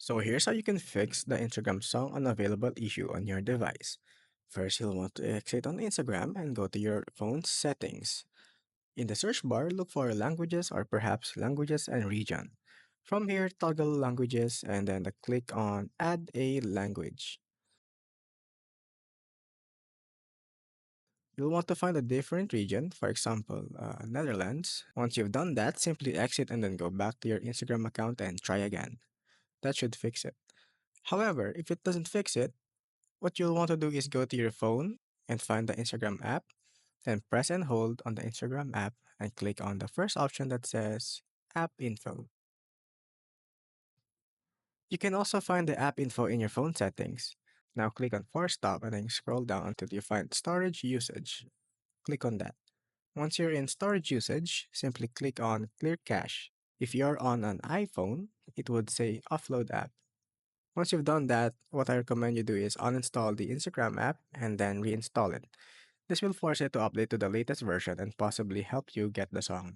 So here's how you can fix the Instagram song unavailable issue on your device. First, you'll want to exit on Instagram and go to your phone's settings. In the search bar, look for languages or perhaps languages and region. From here, toggle languages and then click on add a language. You'll want to find a different region, for example, Netherlands. Once you've done that, simply exit and then go back to your Instagram account and try again. That should fix it. However, if it doesn't fix it, what you'll want to do is go to your phone and find the Instagram app, then press and hold on the Instagram app and click on the first option that says App Info. You can also find the app info in your phone settings. Now click on Force Stop and then scroll down until you find Storage Usage. Click on that. Once you're in Storage Usage, simply click on Clear Cache. If you're on an iPhone, it would say Offload App. Once you've done that, what I recommend you do is uninstall the Instagram app and then reinstall it. This will force it to update to the latest version and possibly help you get the song.